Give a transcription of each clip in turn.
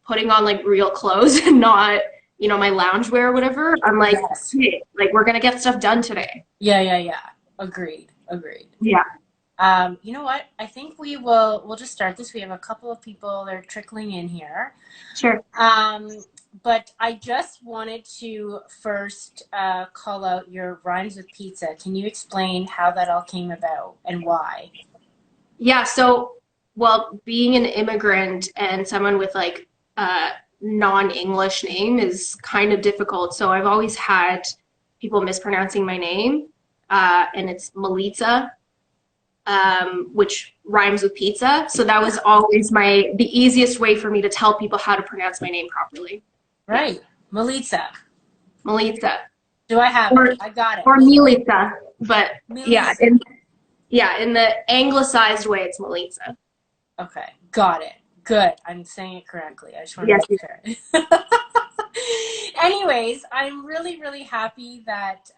putting on like real clothes and not, my loungewear or whatever, I'm like, Yes. hey, like we're gonna get stuff done today. Yeah, yeah, yeah. Agreed. Agreed. Yeah, You know what? I think we'll just start this. We have a couple of people that are trickling in here. sure. But I just wanted to first call out your Rhymes with Pizza. Can you explain how that all came about and why? Yeah, so well, being an immigrant and someone with like a non-English name is kind of difficult. So I've always had people mispronouncing my name, and it's Melita, which rhymes with pizza. So that was always the easiest way for me to tell people how to pronounce my name properly. Yeah, Right. Melitza. Melita Do I have it? or I got it. or Milita, but yeah, Melissa. in the anglicized way, it's Melita. Okay. Got it. Good. I'm saying it correctly. I just want to Yes. make sure. Anyways, I'm really, really happy that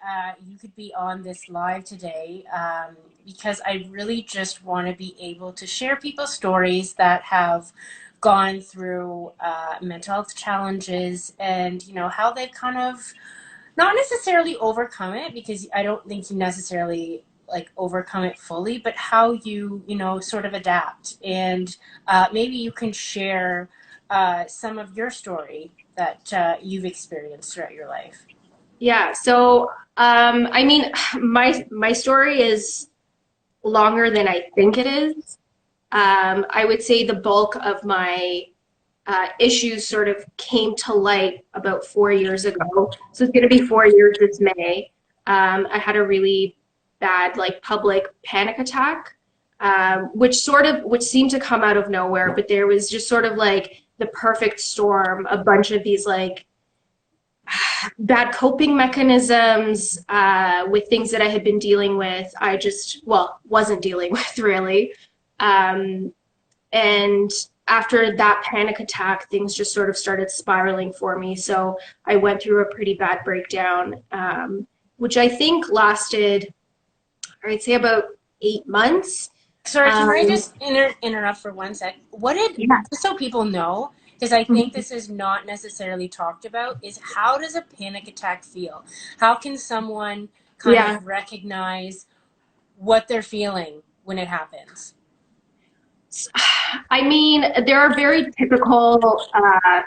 you could be on this live today because I really just want to be able to share people's stories that have gone through mental health challenges and, how they've kind of not necessarily overcome it because I don't think you necessarily like overcome it fully, but how you sort of adapt. And maybe you can share some of your story that you've experienced throughout your life. Yeah, so I mean, my story is longer than I think it is. I would say the bulk of my issues sort of came to light about 4 years ago. So it's going to be 4 years this May. I had a really bad like public panic attack, which seemed to come out of nowhere, but there was just sort of like the perfect storm, a bunch of these like bad coping mechanisms with things that I had been dealing with. I just, well, wasn't dealing with really. Um, and after that panic attack, things just sort of started spiraling for me. So I went through a pretty bad breakdown, which I think lasted, I'd say about 8 months. Sorry, can I Um, just interrupt for 1 sec? What did, yeah, just so people know, because I think this is not necessarily talked about, is how does a panic attack feel? How can someone kind yeah. of recognize what they're feeling when it happens? I mean, there are very typical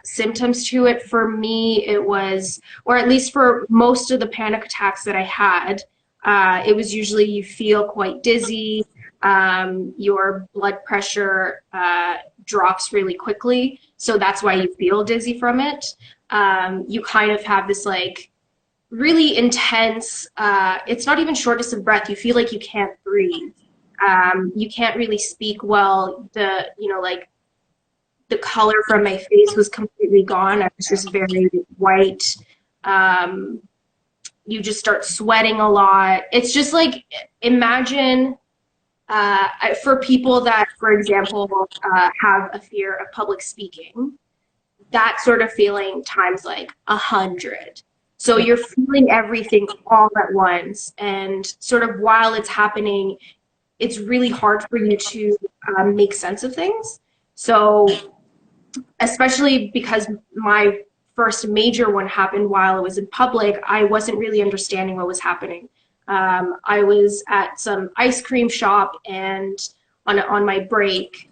symptoms to it. For me, it was, or at least for most of the panic attacks that I had, it was usually you feel quite dizzy, your blood pressure drops really quickly, so that's why you feel dizzy from it. You kind of have this like really intense, it's not even shortness of breath, you feel like you can't breathe. You can't really speak well. Like the color from my face was completely gone. I was just very white. Um, you just start sweating a lot. It's just like, imagine for people that, for example, have a fear of public speaking, that sort of feeling times like 100. So Yeah. you're feeling everything all at once, and sort of while it's happening, it's really hard for you to make sense of things. So, especially because my first major one happened while I was in public, I wasn't really understanding what was happening. I was at some ice cream shop and on my break,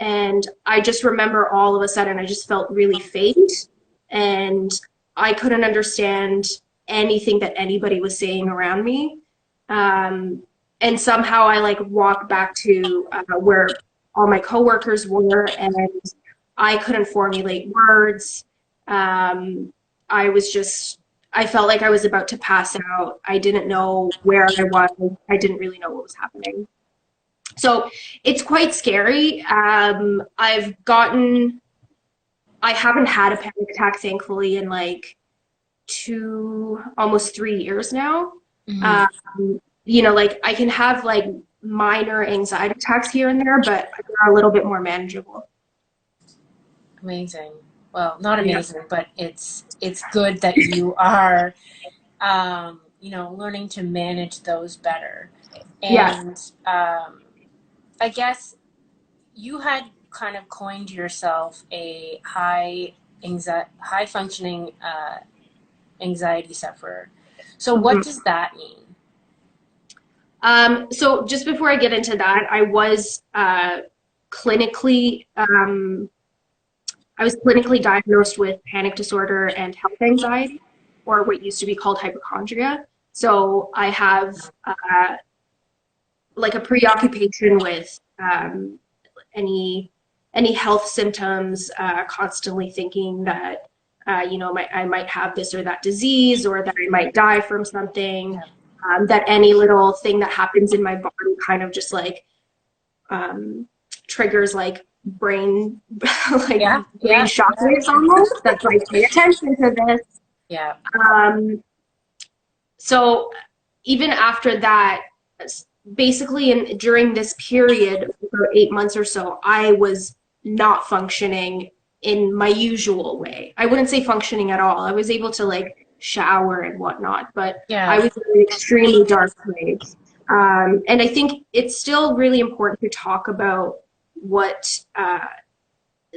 and I just remember all of a sudden I just felt really faint, and I couldn't understand anything that anybody was saying around me. Um, and somehow I like walked back to where all my coworkers were, and I couldn't formulate words. Um, I was just, I felt like I was about to pass out. I didn't know where I was. I didn't really know what was happening. So it's quite scary. I haven't had a panic attack, thankfully, in like almost 3 years now. Mhm. Um, like I can have like minor anxiety attacks here and there, but they're a little bit more manageable. Amazing. Well, not Yeah. amazing, but it's good that you are learning to manage those better. Yeah. And I guess you had kind of coined yourself a high functioning anxiety sufferer. So what does that mean? So just before I get into that, clinically, I was clinically diagnosed with panic disorder and health anxiety, or what used to be called hypochondria. So I have like a preoccupation with any health symptoms, constantly thinking that I might have this or that disease, or that I might die from something. That any little thing that happens in my body kind of just like triggers like brain brain shockwaves almost. That's like, pay attention to this. Yeah. So even after that, basically during this period, for 8 months or so, I was not functioning in my usual way. I wouldn't say functioning at all. I was able to like shower and whatnot, but I was in an extremely dark place. And I think it's still really important to talk about what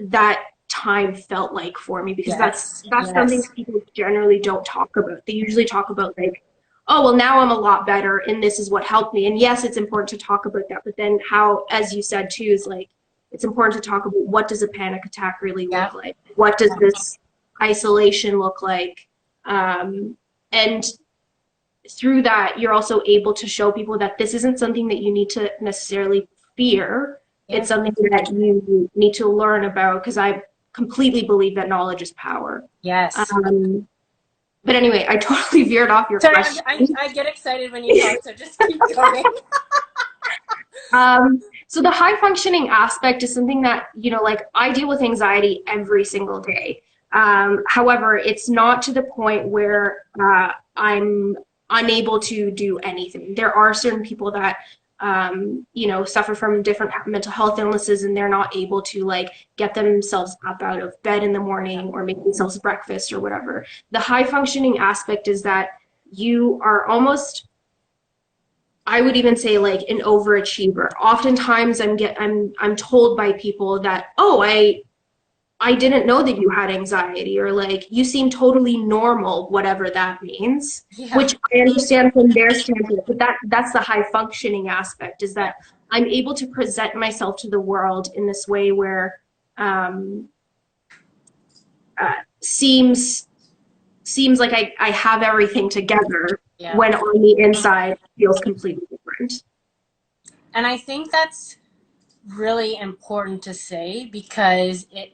that time felt like for me, because that's something people generally don't talk about. They usually talk about like, oh, well, now I'm a lot better and this is what helped me. And yes, it's important to talk about that, but then how, as you said too, is like, it's important to talk about what does a panic attack really look like? What does this isolation look like? And through that, you're also able to show people that this isn't something that you need to necessarily fear. It's something that you need to learn about, because I completely believe that knowledge is power. Yes. But anyway, I totally veered off your question. I get excited when you talk, so just keep going. So the high functioning aspect is something that, like I deal with anxiety every single day. However, it's not to the point where I'm unable to do anything. There are certain people that suffer from different mental health illnesses, and they're not able to like get themselves up out of bed in the morning or make themselves breakfast or whatever. The high functioning aspect is that you are almost, I would even say, like an overachiever. Oftentimes I'm told by people that, oh, I didn't know that you had anxiety, or like, you seem totally normal, whatever that means, which I understand from their standpoint, but that's the high functioning aspect, is that I'm able to present myself to the world in this way where seems like I have everything together, when on the inside it feels completely different. And I think that's really important to say, because it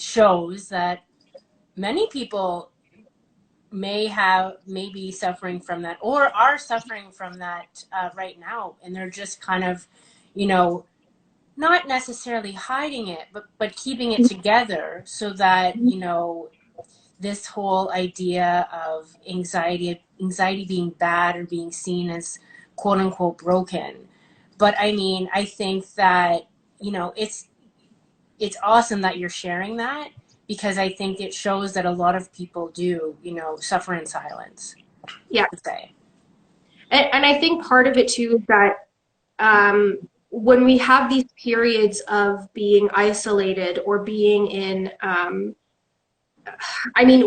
shows that many people may be suffering from that, or are suffering from that right now, and they're just kind of not necessarily hiding it, but keeping it together, so that this whole idea of anxiety being bad, or being seen as quote unquote broken. But I mean, I think that, it's awesome that you're sharing that, because I think it shows that a lot of people do, suffer in silence. Yeah. And I think part of it too is that when we have these periods of being isolated or being in,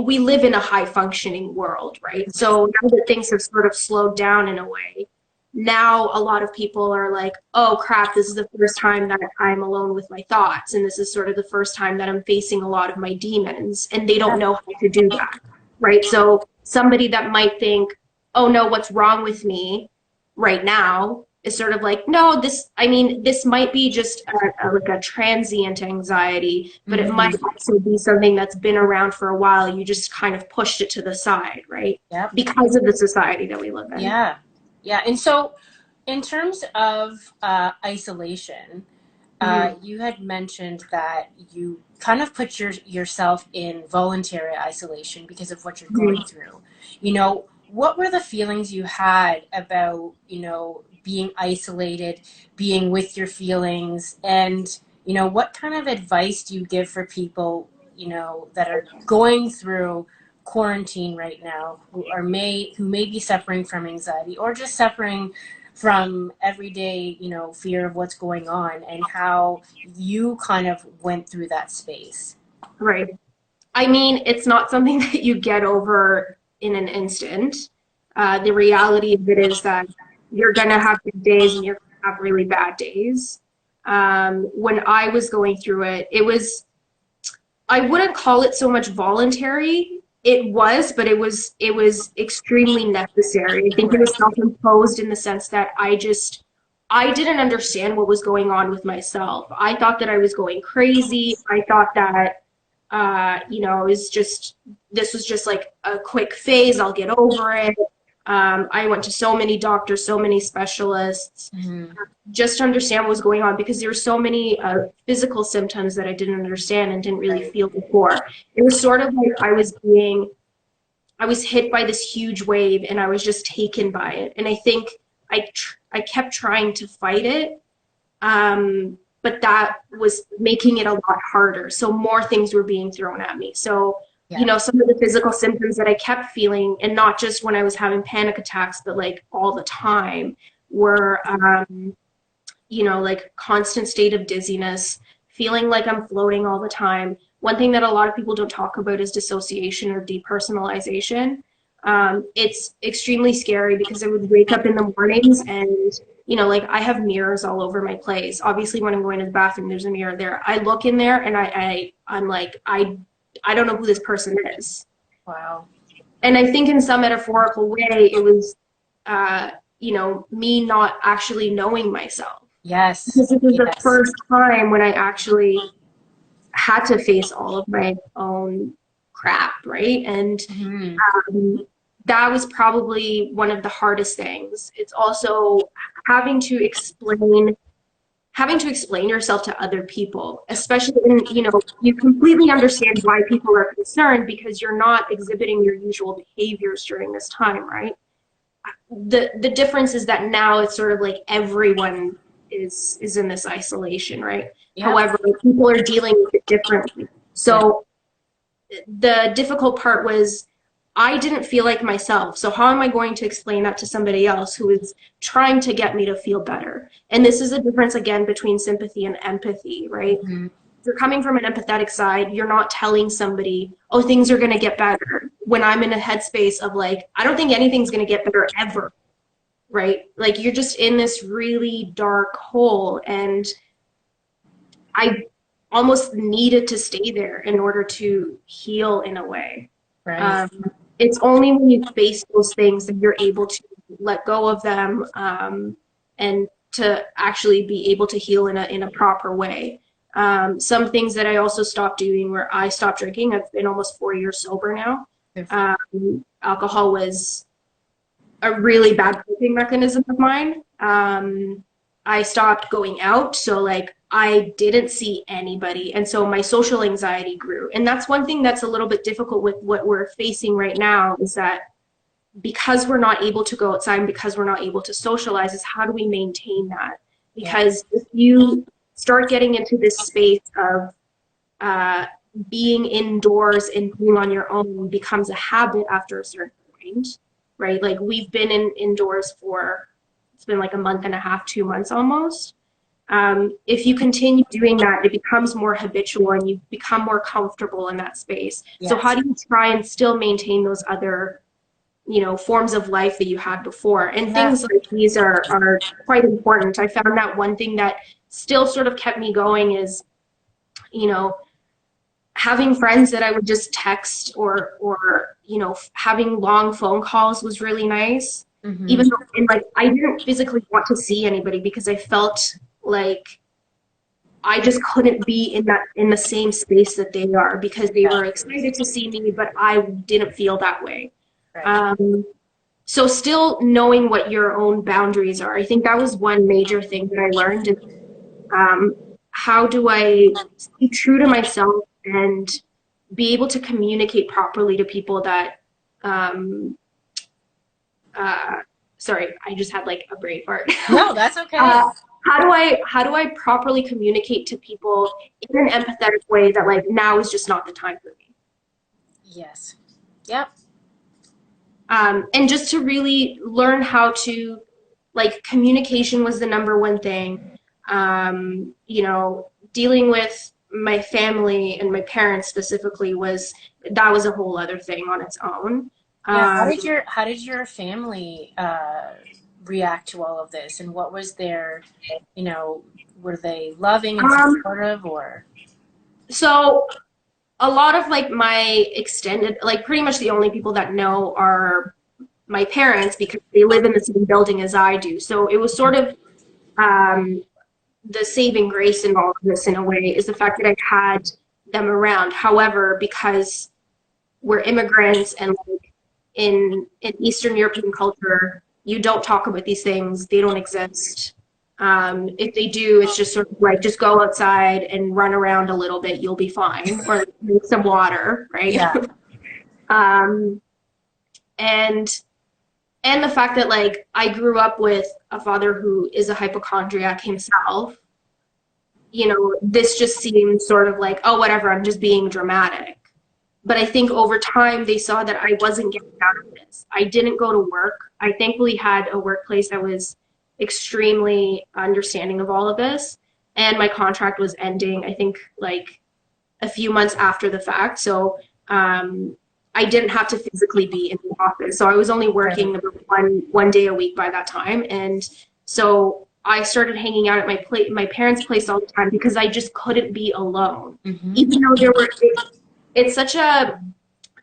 we live in a high functioning world, right? So now that things have sort of slowed down in a way, now a lot of people are like, oh crap, this is the first time that I'm alone with my thoughts, and this is sort of the first time that I'm facing a lot of my demons, and they don't know how to do that, right? So somebody that might think, oh no, what's wrong with me right now, is sort of like, no, this might be just like a transient anxiety, but it might also be something that's been around for a while. You just kind of pushed it to the side, right? Yep. Because of the society that we live in. Yeah. And so in terms of isolation, you had mentioned that you kind of put yourself in voluntary isolation because of what you're going through. What were the feelings you had about, being isolated, being with your feelings, and, what kind of advice do you give for people, that are going through quarantine right now, who may be suffering from anxiety, or just suffering from everyday, you know, fear of what's going on, and how you kind of went through that space. Right. I mean, it's not something that you get over in an instant. The reality of it is that you're going to have good days and you're going to have really bad days. When I was going through it, I wouldn't call it so much voluntary. It was, but it was extremely necessary. I think it was self-imposed in the sense that I didn't understand what was going on with myself. I thought that I was going crazy. I thought that it was just this was just like a quick phase. I'll get over it. I went to so many doctors, so many specialists, Mm-hmm. just to understand what was going on because there were so many physical symptoms that I didn't understand and didn't really Right. feel before. It was sort of like I was hit by this huge wave and I was just taken by it. And I think I kept trying to fight it, but that was making it a lot harder. So more things were being thrown at me. So, Yeah. some of the physical symptoms that I kept feeling, and not just when I was having panic attacks, but like all the time, were, like constant state of dizziness, feeling like I'm floating all the time. One thing that a lot of people don't talk about is dissociation or depersonalization. It's extremely scary because I would wake up in the mornings and, like I have mirrors all over my place. Obviously, when I'm going to the bathroom, there's a mirror there. I look in there and I'm like, I don't know who this person is. Wow. And I think in some metaphorical way, it was, me not actually knowing myself. Yes. Because this was the Yes. first time when I actually had to face all of my own crap, right? And Mm-hmm. um, that was probably one of the hardest things. It's also having to explain yourself to other people, especially when you completely understand why people are concerned because you're not exhibiting your usual behaviors during this time, right? The difference is that now it's sort of like everyone is in this isolation, right? Yep. However, people are dealing with it differently. Yeah. So the difficult part was I didn't feel like myself. So how am I going to explain that to somebody else who is trying to get me to feel better? And this is a difference again between sympathy and empathy, right? Mm-hmm. If you're coming from an empathetic side, you're not telling somebody, oh, things are going to get better. When I'm in a headspace of like, I don't think anything's going to get better ever, right? Like you're just in this really dark hole. And I almost needed to stay there in order to heal in a way. Right. Um, it's only when you face those things that you're able to let go of them, and to actually be able to heal in a proper way. Some things that I also stopped doing where I stopped drinking. I've been almost 4 years sober now. Alcohol was a really bad coping mechanism of mine. I stopped going out, so like I didn't see anybody, and so my social anxiety grew. And that's one thing that's a little bit difficult with what we're facing right now is that because we're not able to go outside and because we're not able to socialize, is how do we maintain that? Yeah. Because if you start getting into this space of being indoors and being on your own becomes a habit after a certain point, right? Like we've been indoors for it's been like a month and a half, 2 months almost. If you continue doing that, it becomes more habitual and you become more comfortable in that space. So Yes. how do you try and still maintain those other, forms of life that you had before? And Yeah. things like these are quite important. I found that one thing that still sort of kept me going is, you know, having friends that I would just text or having long phone calls was really nice. Mm-hmm. Even though and like I didn't physically want to see anybody because I felt like I just couldn't be in the same space that they are because they Yeah. were excited to see me, but I didn't feel that way. Right. So still knowing what your own boundaries are, I think that was one major thing that I learned is um, how do I stay true to myself and be able to communicate properly to people that um, sorry, I just had like a brain fart. No, that's okay. uh, how do I properly communicate to people in an empathetic way that like now is just not the time for me? Yes. Yep. And just to really learn how to like communication was the number one thing. You know, dealing with my family and my parents specifically was that was a whole other thing on its own. Yeah, Um, how did your family react to all of this, and what was their, you know, were they loving and um, supportive, or? so a lot of like my extended, like pretty much the only people that know are my parents because they live in the same building as I do. So it was sort of um, the saving grace in all of this in a way is the fact that I had them around. However, because we're immigrants and like in Eastern European culture, you don't talk about these things. They don't exist. If they do, it's just sort of like just go outside and run around a little bit, you'll be fine, or like, drink some water, right? Yeah. um, and and the fact that like I grew up with a father who is a hypochondriac himself, you know, this just seemed sort of like, oh, whatever, I'm just being dramatic. But I think over time they saw that I wasn't getting out of this. I didn't go to work. I thankfully had a workplace that was extremely understanding of all of this. And my contract was ending, I think, like a few months after the fact. So I didn't have to physically be in the office. So I was only Right. working about one day a week by that time. And so I started hanging out at my parents' place all the time because I just couldn't be alone. Mm-hmm. Even though it's such a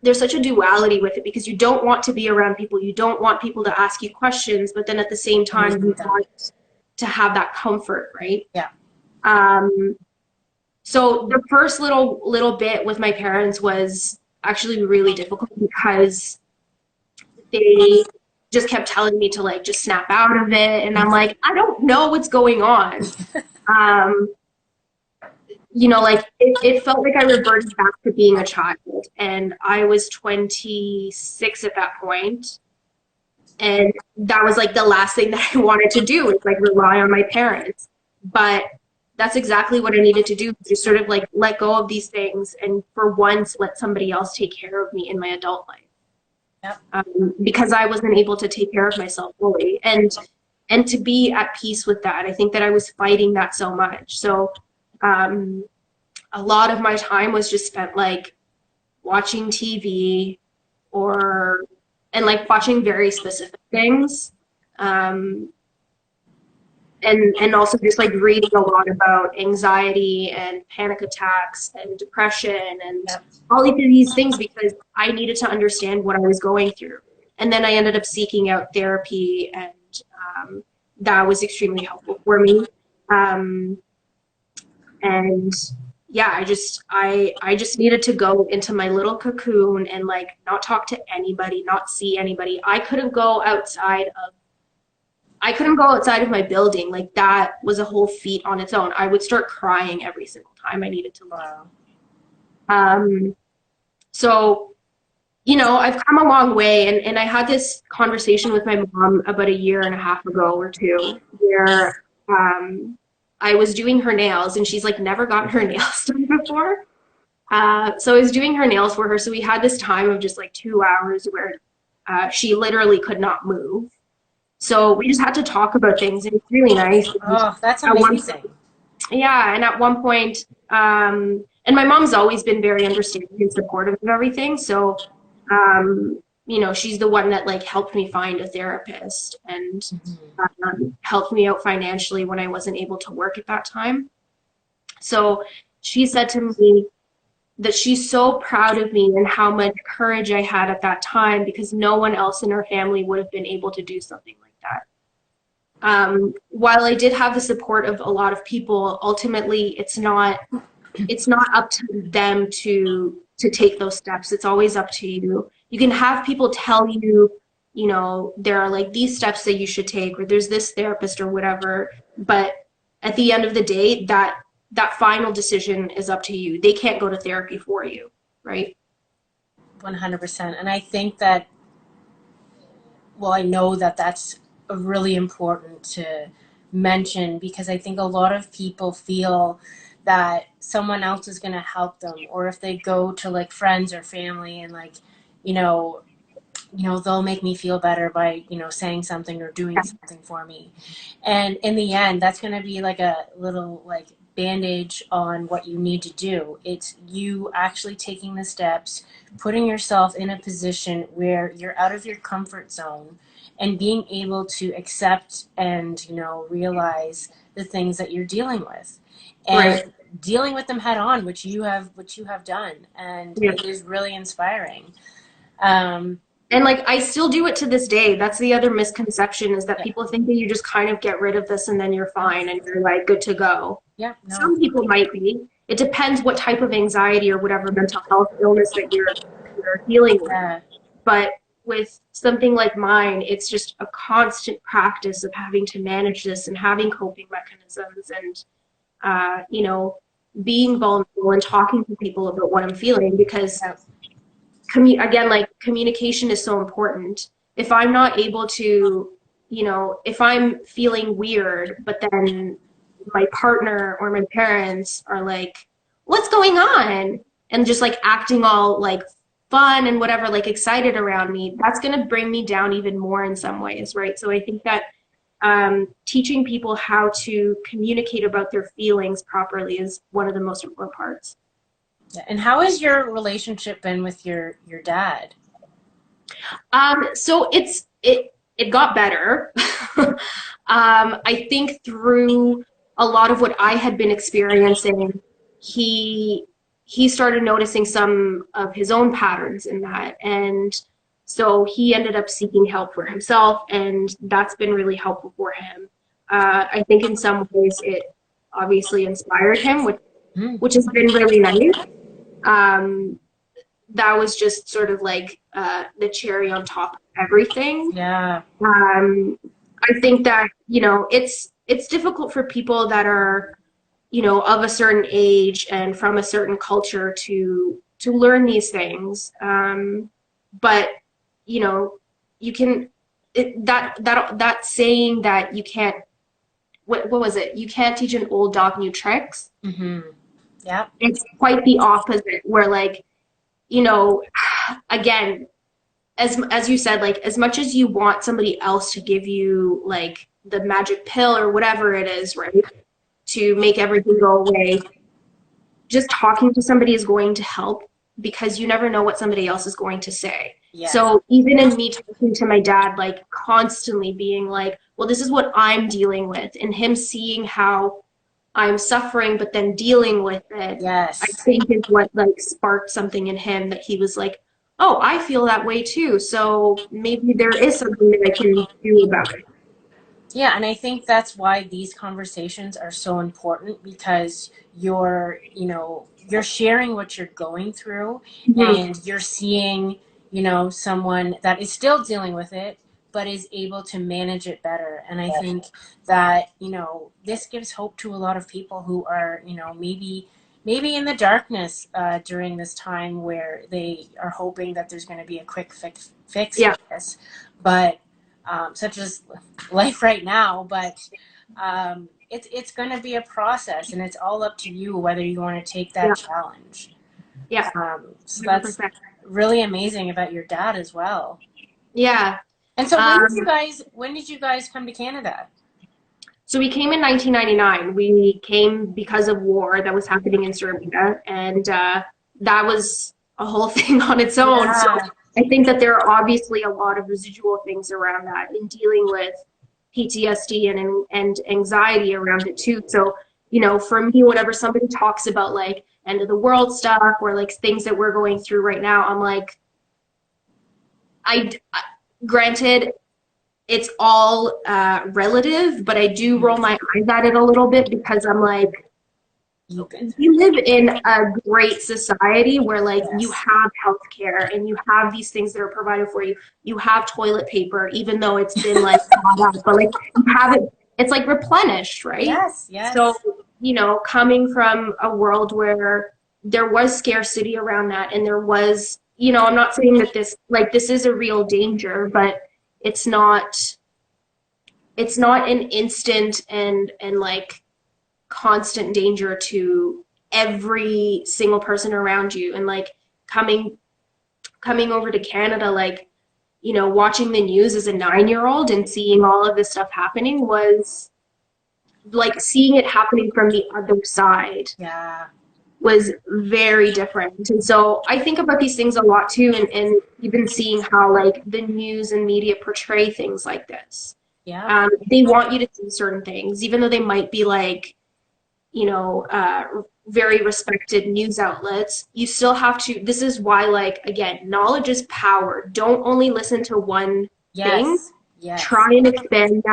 there's such a duality with it because you don't want to be around people, you don't want people to ask you questions, but then at the same You time need you them. want to have that comfort, right? Yeah. Um, so the first little bit with my parents was actually really difficult because they just kept telling me to like just snap out of it, and I'm like, I don't know what's going on. Um, you know, like it felt like I reverted back to being a child, and I was 26 at that point, and that was like the last thing that I wanted to do is like rely on my parents. But that's exactly what I needed to do, just sort of like let go of these things and for once let somebody else take care of me in my adult life. Yep. Because I wasn't able to take care of myself fully, and to be at peace with that. I think that I was fighting that so much. So um, a lot of my time was just spent like watching TV or and like watching very specific things. Um, and also just like reading a lot about anxiety and panic attacks and depression and Yep. all of these things because I needed to understand what I was going through. And then I ended up seeking out therapy, and that was extremely helpful for me. Um, and yeah, I just needed to go into my little cocoon and like not talk to anybody, not see anybody. I couldn't go outside of my building. Like that was a whole feat on its own. I would start crying every single time I needed to leave. Wow. Um, so, you know, I've come a long way, and I had this conversation with my mom about a year and a half ago or two where I was doing her nails and she's like never gotten her nails done before. So I was doing her nails for her. So we had this time of just like 2 hours where she literally could not move. So we just had to talk about things. And it's really nice. Oh, that's At one, amazing. yeah, and at one point, and my mom's always been very understanding and supportive of everything. So, you know, she's the one that like helped me find a therapist and Mm-hmm. helped me out financially when I wasn't able to work at that time. So she said to me that she's so proud of me and how much courage I had at that time because no one else in her family would have been able to do something like that. While I did have the support of a lot of people, ultimately it's not up to them to take those steps. It's always up to you. You can have people tell you, you know, there are like these steps that you should take, or there's this therapist or whatever. But at the end of the day, that final decision is up to you. They can't go to therapy for you, right? 100%. And I think that, well, I know that that's really important to mention because I think a lot of people feel that someone else is going to help them, or if they go to like friends or family and like, you know, they'll make me feel better by, saying something or doing something for me. And in the end, that's going to be like a little like bandage on what you need to do. It's you actually taking the steps, putting yourself in a position where you're out of your comfort zone and being able to accept and, realize the things that you're dealing with. And Right. dealing with them head on, which you have done. And Yeah. it is really inspiring. Um, And like I still do it to this day. That's the other misconception, is that yeah, people think that you just kind of get rid of this and then you're fine and you're like good to go. yeah, no, Some people might be. It depends what type of anxiety or whatever mental health illness that you're dealing with. yeah, But with something like mine, it's just a constant practice of having to manage this and having coping mechanisms and you know, being vulnerable and talking to people about what I'm feeling, because yeah, again, like communication is so important. If I'm not able to, if I'm feeling weird, but then my partner or my parents are like, what's going on? And just like acting all like fun and whatever, like excited around me, that's going to bring me down even more in some ways, right? So I think that teaching people how to communicate about their feelings properly is one of the most important parts. yeah. And how has your relationship been with your dad? So it got better. I think through a lot of what I had been experiencing, he he started noticing some of his own patterns in that, and so he ended up seeking help for himself, and that's been really helpful for him. I think in some ways it obviously inspired him, Mm, which has been really nice. Um, that was just sort of like the cherry on top of everything. yeah, Um, I think that it's difficult for people that are of a certain age and from a certain culture to learn these things. But you know, you can that saying that you can't, what was it? You can't teach an old dog new tricks. mm-hmm, yeah, It's quite the opposite, where like you know, again, as you said, like as much as you want somebody else to give you like the magic pill or whatever it is, right, to make everything go away, just talking to somebody is going to help, because you never know what somebody else is going to say. yes, So even in me talking to my dad, like constantly being like, well, this is what I'm dealing with, and him seeing how I'm suffering but then dealing with it, I yes. think is what like sparked something in him, that he was like, oh, I feel that way too, so maybe there is something that I can do about it. Yeah, and I think that's why these conversations are so important, because you're sharing what you're going through, Mhm. and you're seeing, someone that is still dealing with it but is able to manage it better. And I think that, this gives hope to a lot of people who are, maybe in the darkness during this time, where they are hoping that there's going to be a quick fix for Yeah, this. But such as life right now, but it's going to be a process, and it's all up to you whether you want to take that yeah, challenge. yeah, So that's 100%. really amazing about your dad as well. Yeah. And so Um, when did you guys come to Canada? So we came in 1999. We came because of war that was happening in Serbia, and that was a whole thing on its own. So Yeah. I think that there are obviously a lot of residual things around that in dealing with PTSD and anxiety around it too. So for me, whenever somebody talks about like end of the world stuff or like things that we're going through right now, I'm like, I granted it's all relative, but I do roll my eyes at it a little bit, because I'm like, You we live in a great society where like you Yes. have healthcare and you have these things that are provided for you. You have toilet paper, even though it's been like bought out, but like you have it, it's like replenished, right? Yes, So, yes. coming from a world where there was scarcity around that, and there was, I'm not saying that this is a real danger, but it's not it's not an instant and like constant danger to every single person around you. And like coming coming over to Canada, like you know, watching the news as a 9-year-old and seeing all of this stuff happening was like seeing it happening from the other side Yeah. was very different. And so I think about these things a lot too, and even seeing how like the news and media portray things like this. Yeah. They want you to see certain things, even though they might be like, you know, very respected news outlets. You still have to, this is why, like, again, knowledge is power. Don't only listen to one thing. Yes. Yes. Try and expand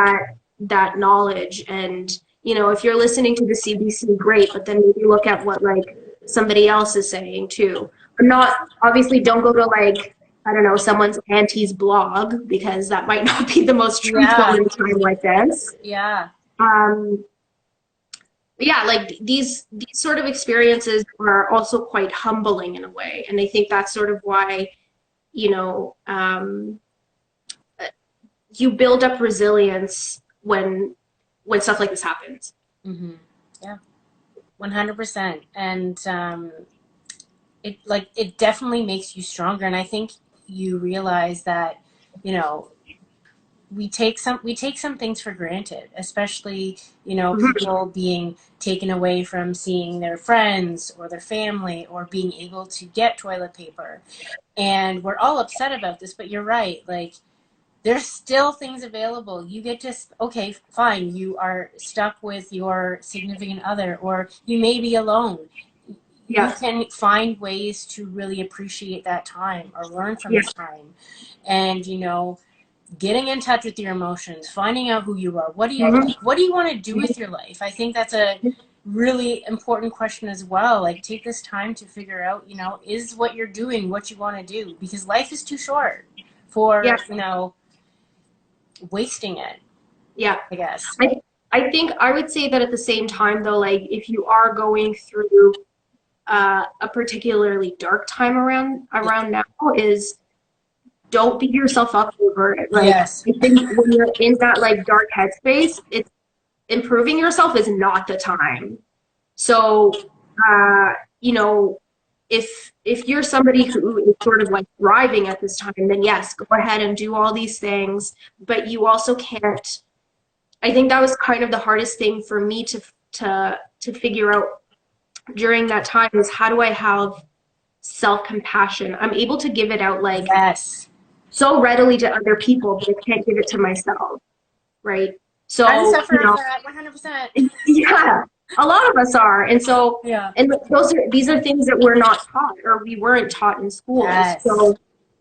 that knowledge. And, you know, if you're listening to the CBC, great, but then maybe look at what like somebody else is saying too. I'm not, obviously don't go to like, I don't know, someone's auntie's blog, because that might not be the most truthful Yeah. in a time like this. Yeah. Um, but yeah, like these sort of experiences are also quite humbling in a way, and I think that's sort of why, you know, you build up resilience when stuff like this happens. Mm-hmm. Yeah. 100%. And it definitely makes you stronger. And I think you realize that, you know, we take some things for granted, especially, you know, Mhm. people being taken away from seeing their friends or their family or being able to get toilet paper. And we're all upset about this, but you're right. Like, there's still things available. You get to, okay, fine, you are stuck with your significant other, or you may be alone. You Yeah, can find ways to really appreciate that time or learn from yeah, the time. And, you know, getting in touch with your emotions, finding out who you are. What do you mhm, like? What do you want to do with your life? I think that's a really important question as well. Like, take this time to figure out, you know, is what you're doing what you want to do? Because life is too short yeah, for, you know, wasting it, yeah. I guess. I I think I would say that at the same time though, like if you are going through a particularly dark time around now, is don't beat yourself up over it. Like Yes. I think when you're in that like dark headspace, it's improving yourself is not the time. So, you know, if you're somebody who is sort of like thriving at this time, then yes, go ahead and do all these things. But you also can't. I think that was kind of the hardest thing for me to figure out during that time is how do I have self-compassion? I'm able to give it out like Yes. so readily to other people, but I can't give it to myself, right? I'm a So, you sufferer of know, that 100%. yeah, a lot of us are. And so, Yeah. and these are things that we're not taught or we weren't taught in schools. Yes. So,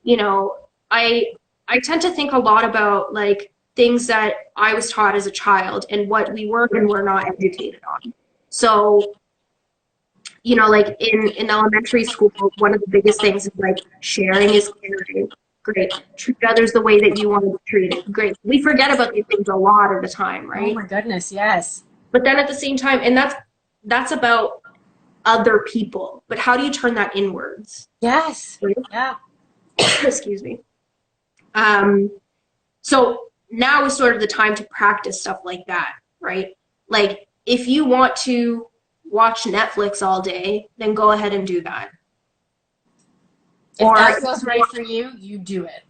you know, I tend to think a lot about like things that I was taught as a child and what we were and were not educated on. So, you know, like in elementary school, one of the biggest things is like sharing is caring. Great. Treat others the way that you want to be treated. Great. We forget about these things a lot of the time, Oh right? my goodness. Yes. But then at the same time, and that's about other people. But how do you turn that inwards? Yes. Right? Yeah. Excuse me. Um, so now is sort of the time to practice stuff like that, right? Like if you want to watch Netflix all day, then go ahead and do that. If Or that feels right for you, you do it.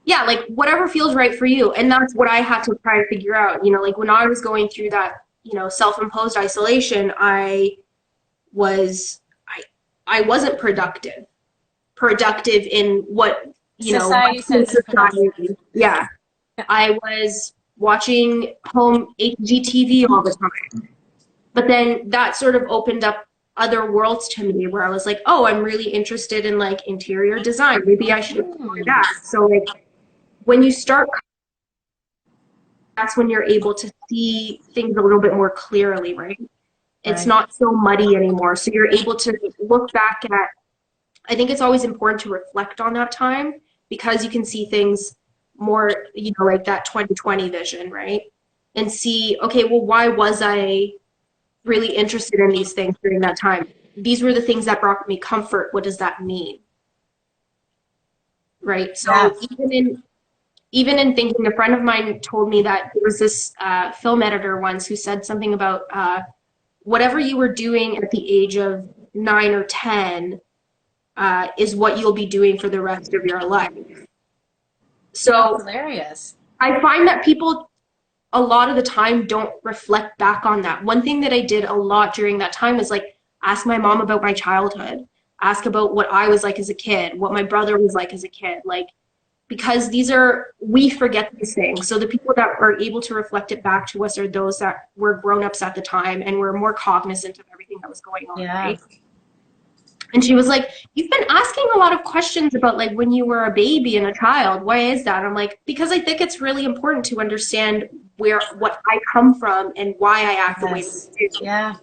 yeah, like whatever feels right for you. And that's what I had to try to figure out. You know, like when I was going through that, you know, self-imposed isolation, was I I wasn't productive in what, you know, Society says is productive. society. Yeah. I was watching home HGTV all the time. But then that sort of opened up other worlds to me where I was like, oh, I'm really interested in like interior design. Maybe I should explore Hmm. that. So like when you start, that's when you're able to see things a little bit more clearly, right? It's Right. not so muddy anymore. So you're able to look back at, I think it's always important to reflect on that time because you can see things more, you know, like that 2020 vision, right? And see, okay, well, why was I really interested in these things during that time? These were the things that brought me comfort. What does that mean? Right. Yeah. So even in thinking, a friend of mine told me that there was this film editor once who said something about whatever you were doing at the age of 9 or 10 is what you'll be doing for the rest of your life. That's So hilarious. I find that people a lot of the time don't reflect back on that. One thing that I did a lot during that time was like ask my mom about my childhood, ask about what I was like as a kid, what my brother was like as a kid, like because we forget these things. So the people that are able to reflect it back to us are those that were grown-ups at the time and were more cognizant of everything that was going on, Yeah. right? And she was like, "You've been asking a lot of questions about like when you were a baby and a child. Why is that?" I'm like, "Because I think it's really important to understand what I come from and why I act the way that Yes. I do." Yeah.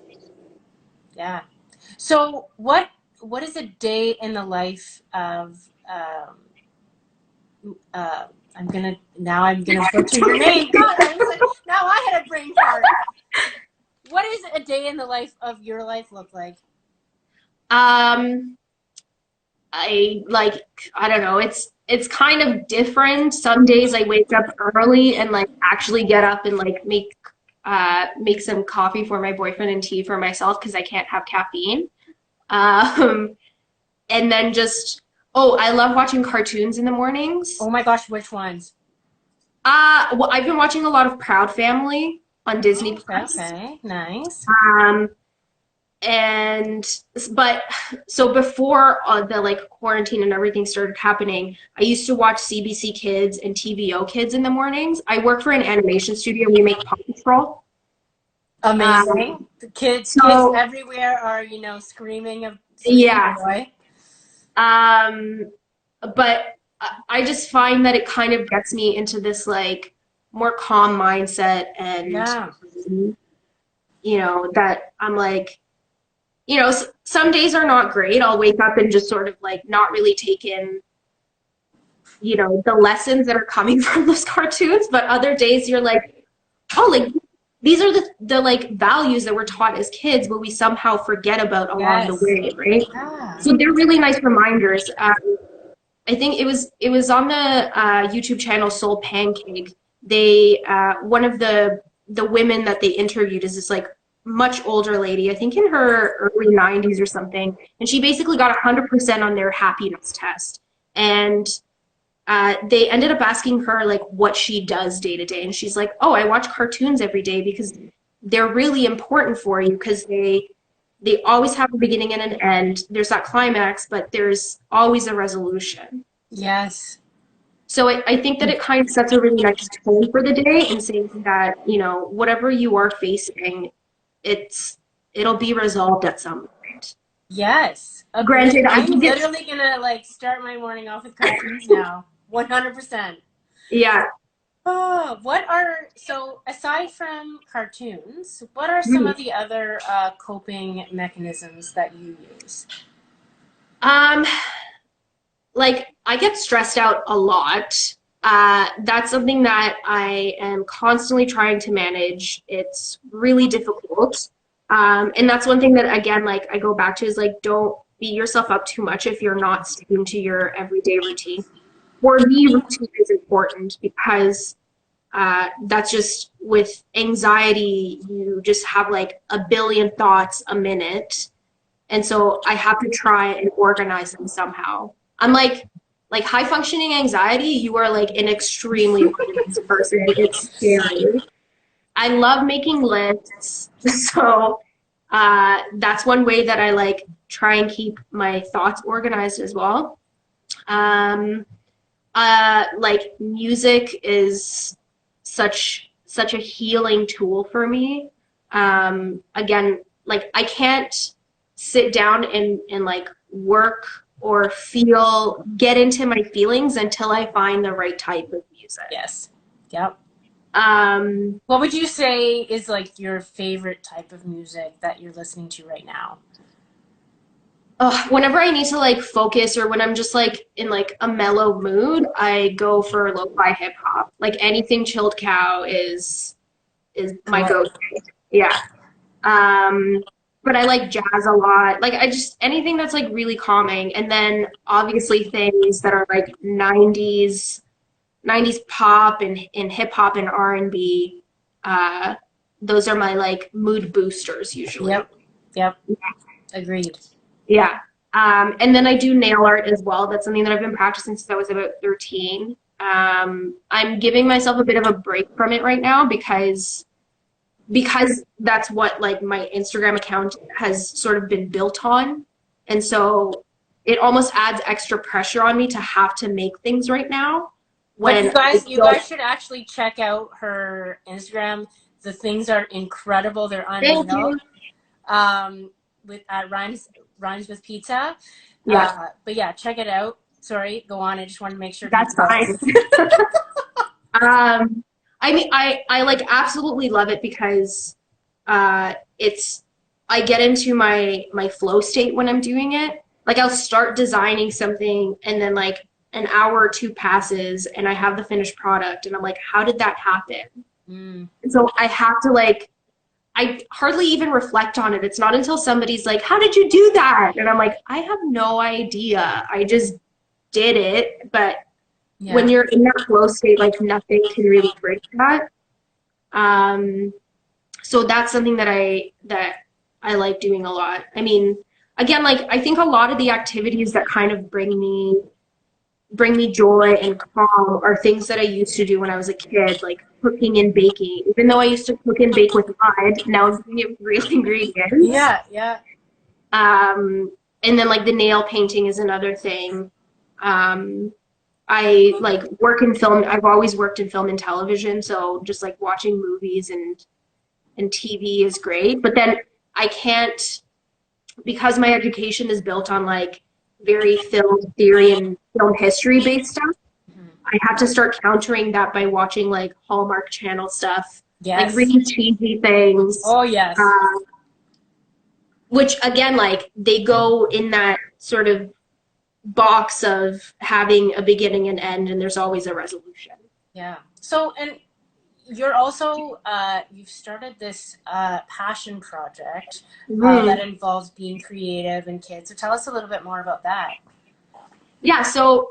Yeah. So what is a day in the life of uh, I'm gonna butcher your name. God, now I had a brain fart. What is a day in the life of your life look like? Um, I like I don't know, it's kind of different. Some days I wake up early and like actually get up and like make some coffee for my boyfriend and tea for myself because I can't have caffeine. Um, and then just oh, I love watching cartoons in the mornings. Oh my gosh, which ones? Well, I've been watching a lot of Proud Family on Disney Oh, okay, Plus. okay, nice. Um, and but so before the like quarantine and everything started happening, I used to watch CBC Kids and TVO Kids in the mornings. I work for an animation studio. We make Paw Patrol. Amazing. The kids So everywhere are, screaming of yeah, joy. um, but I just find that it kind of gets me into this like more calm mindset, and Yeah. that I'm like, some days are not great. I'll wake up and just sort of like not really take in, the lessons that are coming from those cartoons. But other days you're like, oh, like these are the like values that we're taught as kids, but we somehow forget about along the Yes. way, right? Yeah. So they're really nice reminders. I think it was on the YouTube channel Soul Pancake. They one of the women that they interviewed is this like much older lady, I think in her early 90s or something, and she basically got 100% on their happiness test. And they ended up asking her like what she does day to day, and she's like, "Oh, I watch cartoons every day because they're really important for you because they always have a beginning and an end. There's that climax, but there's always a resolution." Yes. So I think that it kind of sets a really nice tone for the day and saying that, whatever you are facing, it's it'll be resolved at some point. Yes. Agreed. Granted, I I'm do get literally gonna like start my morning off with cartoons now. 100%. yeah. Oh, so aside from cartoons, what are some Mhm. of the other coping mechanisms that you use? Um, like I get stressed out a lot. That's something that I am constantly trying to manage. It's really difficult. And that's one thing that again, like I go back to is like don't beat yourself up too much if you're not sticking to your everyday routine. For me, routine is important because that's just with anxiety, you just have like a billion thoughts a minute. And so I have to try and organize them somehow. I'm like high functioning anxiety, you are like an extremely organized person. It's scary. I love making lists. So that's one way that I like try and keep my thoughts organized as well. Um, like music is such a healing tool for me. Again, like I can't sit down and like work or get into my feelings until I find the right type of music. Yes. Yep. Um, What would you say is like your favorite type of music that you're listening to right now? whenever I need to like focus or when I'm just like in like a mellow mood, I go for lo-fi hip hop. Like anything chilled cow is my Cool. go-to. Yeah. Um, but I like jazz a lot. Like I just anything that's like really calming. And then obviously things that are like 90s pop and hip hop and R&B. Uh, those are my like mood boosters usually. Yep. Yep. Agreed. Yeah. And then I do nail art as well. That's something that I've been practicing since I was about 13. I'm giving myself a bit of a break from it right now because that's what like my Instagram account has sort of been built on. And so it almost adds extra pressure on me to have to make things right now But when you guys should actually check out her Instagram. The things are incredible. They're thank unreal. you. With rhymes with pizza. Yeah, But yeah, check it out. Sorry, go on. I just wanted to make sure that's people fine. I mean, I like absolutely love it because it's I get into my flow state when I'm doing it. Like I'll start designing something and then like an hour or two passes and I have the finished product and I'm like, how did that happen? Mm. And so I have to like I hardly even reflect on it. It's not until somebody's like, how did you do that? And I'm like, I have no idea. I just did it. But when Yeah. you're in that flow state, like nothing can really break that. Um, so that's something that I like doing a lot. I mean, again, like I think a lot of the activities that kind of bring me joy and calm are things that I used to do when I was a kid, like cooking and baking. Even though I used to cook and bake with mud, now I'm doing it with real ingredients. Yeah, yeah. And then like the nail painting is another thing. Um, I like work in film. I've always worked in film and television, so just like watching movies and TV is great. But then I can't because my education is built on like very film theory and film history based stuff. Mhm. I have to start countering that by watching like Hallmark Channel stuff, like Yes. really cheesy things, Oh, yes. uh, which again, like they go in that sort of box of having a beginning and end, and there's always a resolution. Yeah. So, and you're also, you've started this passion project that Mhm. involves being creative and kids. So tell us a little bit more about that. Yeah, so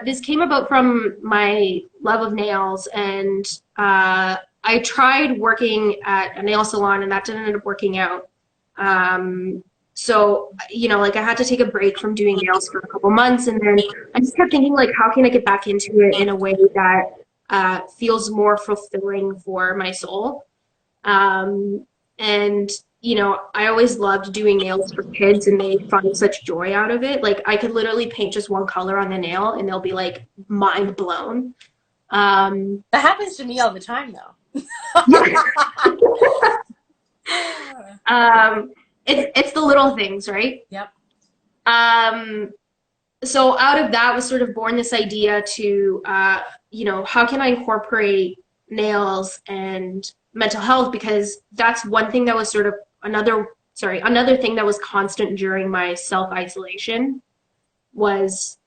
this came about from my love of nails, and I tried working at a nail salon, and that didn't end up working out. So, like I had to take a break from doing nails for a couple months, and then I just kept thinking, like, how can I get back into it in a way that feels more fulfilling for my soul? And I always loved doing nails for kids and they find such joy out of it. Like I could literally paint just one color on the nail and they'll be like mind blown. Um, That happens to me all the time, though. it's the little things, right? Yep. Um, so out of that was sort of born this idea to, how can I incorporate nails and mental health? Because that's one thing that was sort of another thing that was constant during my self-isolation was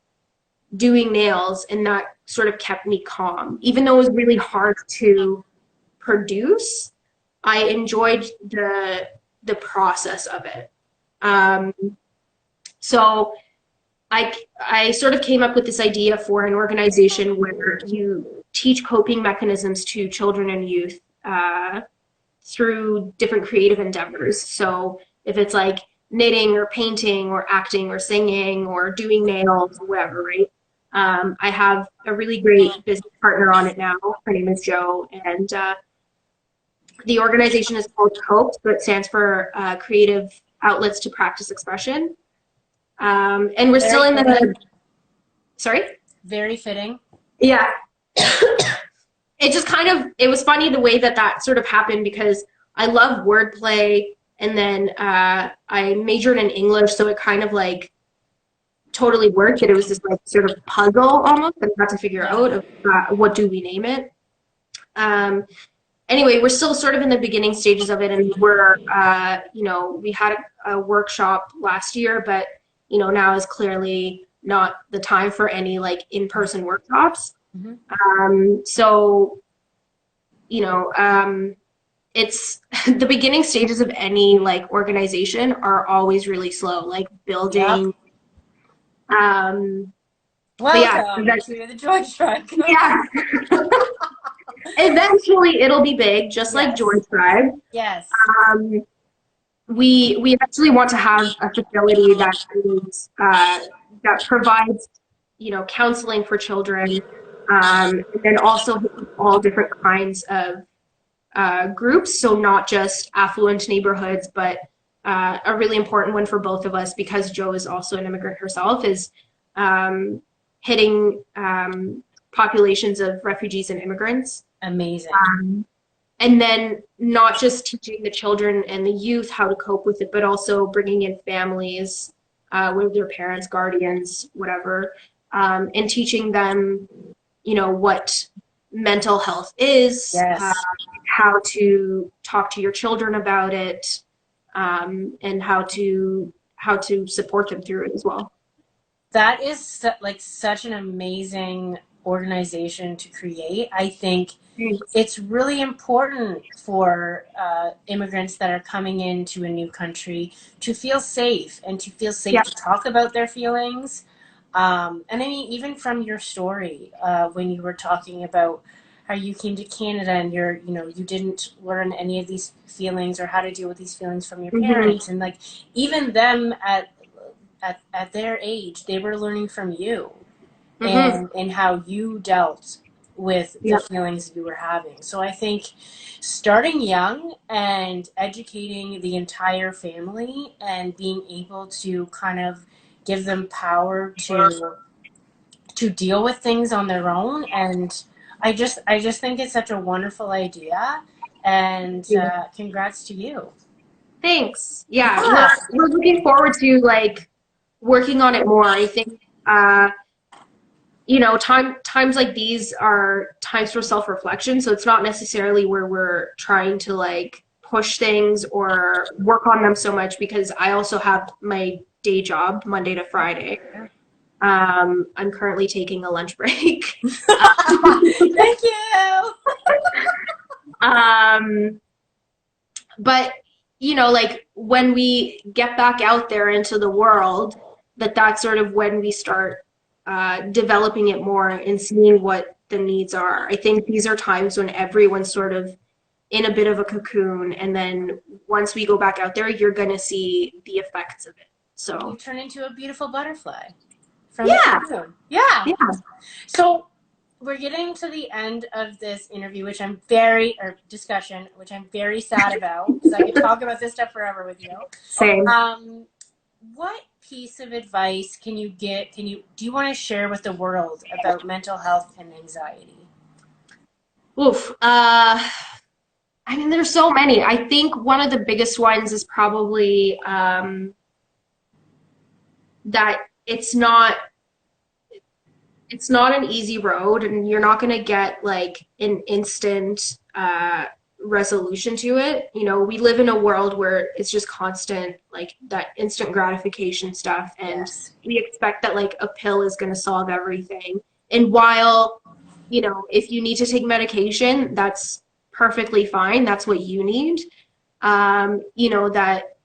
doing nails, and that sort of kept me calm. Even though it was really hard to produce, I enjoyed the process of it. Um, so I sort of came up with this idea for an organization where you teach coping mechanisms to children and youth through different creative endeavors. So if it's like knitting or painting or acting or singing or doing nails or whatever, right? I have a really great business partner on it now. Her name is Jo, and the organization is called COPE, so it stands for Creative Outlets to Practice Expression. And we're still Very in fitting. the, sorry? Very fitting. Yeah. It was funny the way that sort of happened because I love wordplay and then I majored in English, so it kind of like totally worked. That it was this like sort of puzzle almost that I had to figure Yeah. out of what do we name it. Anyway, we're still sort of in the beginning stages of it, and we had a workshop last year, but now is clearly not the time for any like in-person workshops. So, it's the beginning stages of any like organization are always really slow, like building. But yeah, Welcome to the Joy Truck. yeah. Eventually, it'll be big, just like Joy Tribe. Yes. Um, we actually want to have a facility that provides counseling for children And then also all different kinds of groups. So not just affluent neighborhoods, but a really important one for both of us because Jo is also an immigrant herself is hitting populations of refugees and immigrants. Amazing. And then not just teaching the children and the youth how to cope with it, but also bringing in families with their parents, guardians, whatever, and teaching them, what mental health is, Yes. how to talk to your children about it, and how to support them through it as well. That is like such an amazing organization to create. I think Thanks. it's really important for immigrants that are coming into a new country to feel safe and to feel safe Yeah. to talk about their feelings. And I mean, even from your story, when you were talking about how you came to Canada and you didn't learn any of these feelings or how to deal with these feelings from your parents, and like even them at their age, they were learning from you and how you dealt with the Yeah. feelings you were having. So I think starting young and educating the entire family and being able to kind of give them power to deal with things on their own, and I just think it's such a wonderful idea, and congrats to you. Thanks. Yeah, we're Yeah. we're looking forward to like working on it more. I think times like these are times for self-reflection, so it's not necessarily where we're trying to like push things or work on them so much because I also have my day job Monday to Friday. I'm currently taking a lunch break. Thank you. um, but like when we get back out there into the world, that's sort of when we start developing it more and seeing what the needs are. I think these are times when everyone's sort of in a bit of a cocoon, and then once we go back out there, you're gonna see the effects of it. You So turn into a beautiful butterfly from the yeah, cocoon. Yeah. yeah, So we're getting to the end of this interview, or discussion, which I'm very sad about because I could talk about this stuff forever with you. same. What piece of advice do you want to share with the world about mental health and anxiety? Oof. I mean, there's so many. I think one of the biggest ones is probably that it's not an easy road, and you're not going to get like an instant resolution to it. We live in a world where it's just constant, like that instant gratification stuff, and Yes. we expect that like a pill is going to solve everything. And while, if you need to take medication, that's perfectly fine. That's what you need. That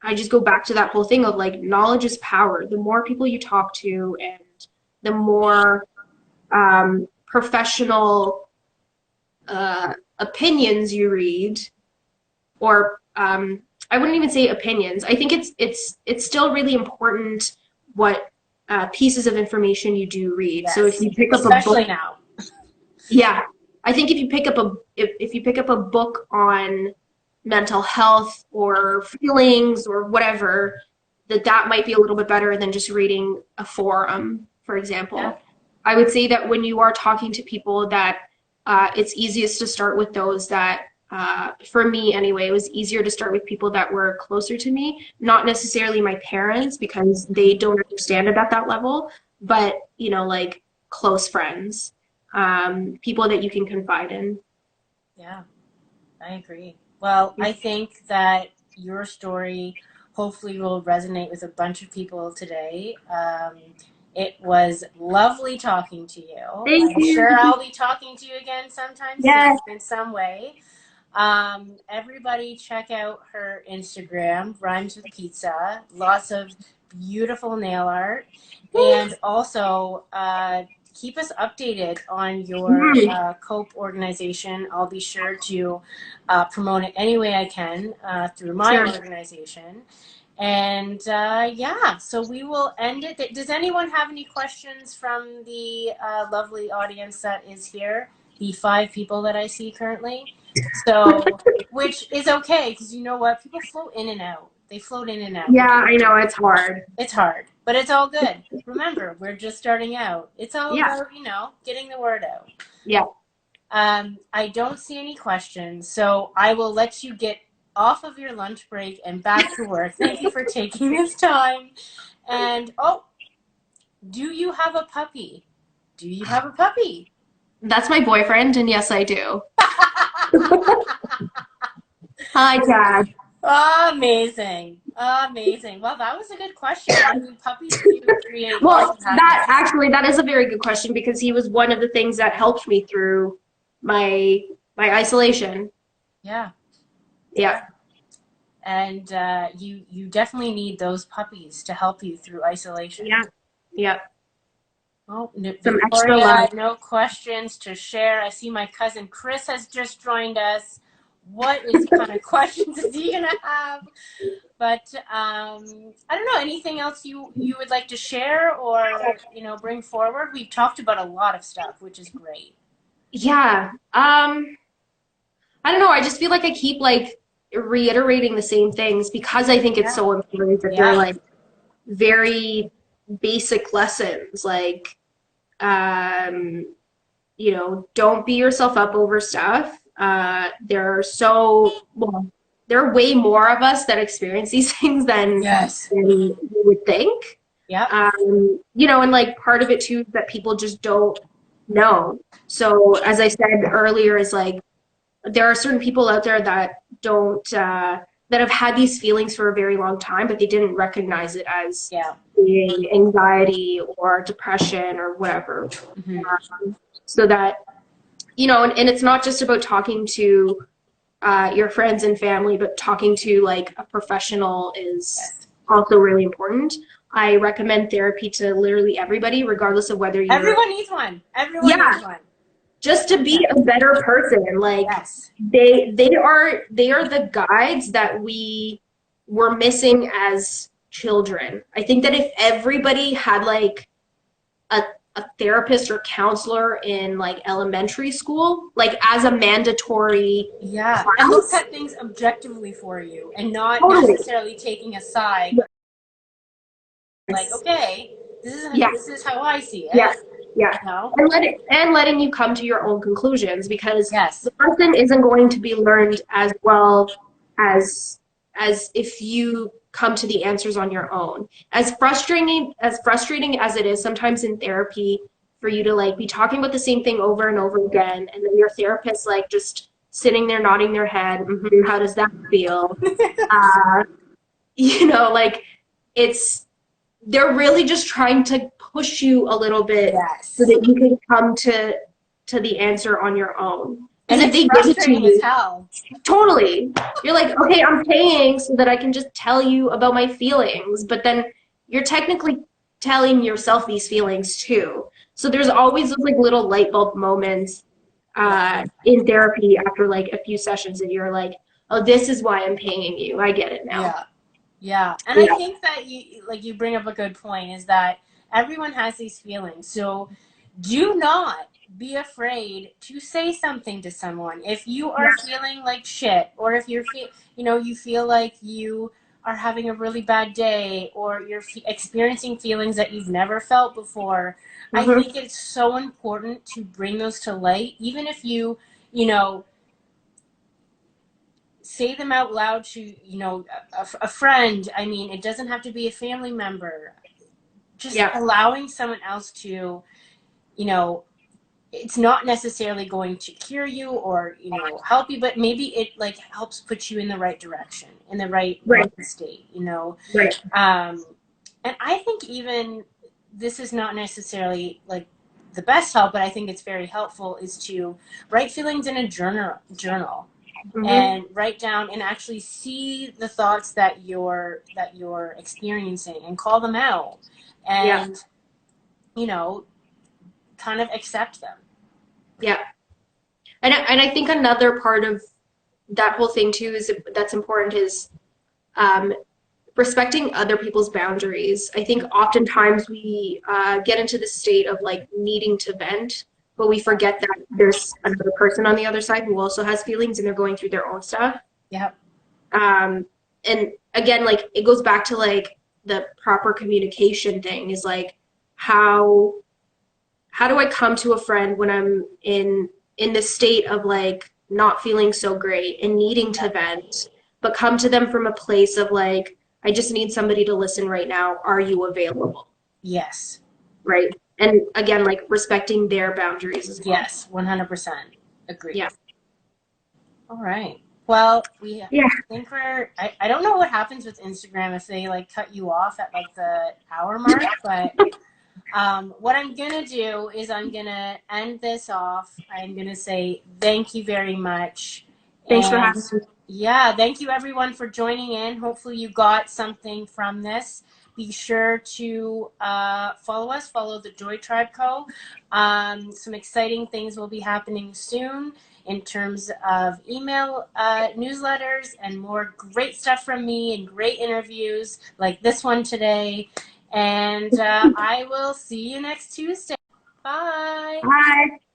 I just go back to that whole thing of like knowledge is power. The more people you talk to and the more professional opinions you read, or I wouldn't even say opinions. I think it's still really important what pieces of information you do read. So if Yes. you pick up a book, Especially now. yeah, I think if you pick up a book on mental health or feelings or whatever, that might be a little bit better than just reading a forum, for Yeah. example. I would say that when you are talking to people, that it's easiest to start with those that, for me anyway, it was easier to start with people that were closer to me, not necessarily my parents because they don't understand it at that level, but like close friends, people that you can confide in. Yeah. I agree. Well, I think that your story hopefully will resonate with a bunch of people today. It was lovely talking to you. Thank I'm sure you. I'll be talking to you again sometime soon Yes. in some way. Everybody check out her Instagram, Rhymes with Pizza. Lots of beautiful nail art. And also, keep us updated on your Mhm. COPE organization. I'll be sure to promote it any way I can through my Sure. organization. And yeah, so we will end it. Does anyone have any questions from the lovely audience that is here? The 5 people that I see currently. So, which is okay because you know what? People float in and out. They float in and out. Yeah, I know it's hard. It's hard, but it's all good. Remember, we're just starting out. It's all Yeah, about, getting the word out. yeah. I don't see any questions, so I will let you get off of your lunch break and back to work. Thank you for taking this time. And oh, do you have a puppy? Do you have a puppy? That's my boyfriend, and yes, I do. Hi, Chad. Amazing. Amazing. Well, that was a good question. I mean, puppies do create lots Well, of happiness. that is a very good question because he was one of the things that helped me through my isolation. Yeah. Yeah. And you definitely need those puppies to help you through isolation. Yeah. Yeah. Oh, no, Some extra love. Victoria, no questions to share. I see my cousin Chris has just joined us. What is kind of questions is he gonna have? But I don't know. Anything else you would like to share or bring forward? We've talked about a lot of stuff, which is great. Yeah. I don't know. I just feel like I keep like reiterating the same things because I think it's Yeah. so important that they're Yeah. like very basic lessons. Like, um, don't beat yourself up over stuff. There are way more of us that experience these things Yes. than you would think. Yep. And like part of it too is that people just don't know. So as I said earlier, is like there are certain people out there that don't that have had these feelings for a very long time, but they didn't recognize it as Yeah. being anxiety or depression or whatever. Hmm. So that and it's not just about talking to your friends and family, but talking to like a professional is Yes. also really important. I recommend therapy to literally everybody, regardless of whether you're, Everyone needs one. Everyone yeah, needs one. just to be 100%. a better person. Like Yes. they are the guides that we were missing as children. I think that if everybody had like a a therapist or counselor in like elementary school, like as a mandatory Yeah. And look class. at things objectively for you and not Totally. necessarily taking a side. Like, Yes. okay, Yeah. this is how I see Yeah. it. Yeah. No? And letting you come to your own conclusions because Yes. the lesson isn't going to be learned as well as if you come to the answers on your own. As frustrating as it is sometimes in therapy for you to like be talking about the same thing over and over again, and then your therapist like just sitting there nodding their head, how does that feel? Uh, like it's they're really just trying to push you a little bit so Yes. that you can come to the answer on your own. And Because if it's they give it to frustrating as you, hell. totally, you're like, okay, I'm paying so that I can just tell you about my feelings. But then you're technically telling yourself these feelings too. So there's always those like little light bulb moments Yeah. in therapy after like a few sessions that you're like, oh, this is why I'm paying you. I get it now. Yeah. Yeah. And I Yeah. think that you bring up a good point is that everyone has these feelings. So do not be afraid to say something to someone. If you are Yeah. feeling like shit or if you feel like you are having a really bad day or you're experiencing feelings that you've never felt before, I Hmm. think it's so important to bring those to light even if you know say them out loud to a friend. I mean, it doesn't have to be a family member. Just Yeah. allowing someone else to you know it's not necessarily going to cure you or help you, but maybe it like helps put you in the right direction, in the right Right. mind state. Right. And I think even this is not necessarily like the best help, but I think it's very helpful is to write feelings in a journal Hmm. and write down and actually see the thoughts that you're experiencing and call them out Yeah. and you know kind of accept them. Yeah. And I think another part of that whole thing too is that's important is um, respecting other people's boundaries. I think oftentimes we get into the state of like needing to vent, but we forget that there's another person on the other side who also has feelings and they're going through their own stuff. Yep. And again, like it goes back to like the proper communication thing is like how do I come to a friend when I'm in the state of like not feeling so great and needing to vent, but come to them from a place of like, I just need somebody to listen right now. Are you available? Yes. Right. And again, like respecting their boundaries as well. Yes, 100%. Agreed. Yeah. All right. Well, Yeah. I think I don't know what happens with Instagram if they like cut you off at like the hour mark, but what I'm going to do is I'm going to end this off. I'm going to say thank you very much. Thanks for having me. Yeah, thank you everyone for joining in. Hopefully you got something from this. Be sure to follow us, follow the Joy Tribe Co. Some exciting things will be happening soon in terms of email newsletters and more great stuff from me and great interviews like this one today. And I will see you next Tuesday. Bye. Bye.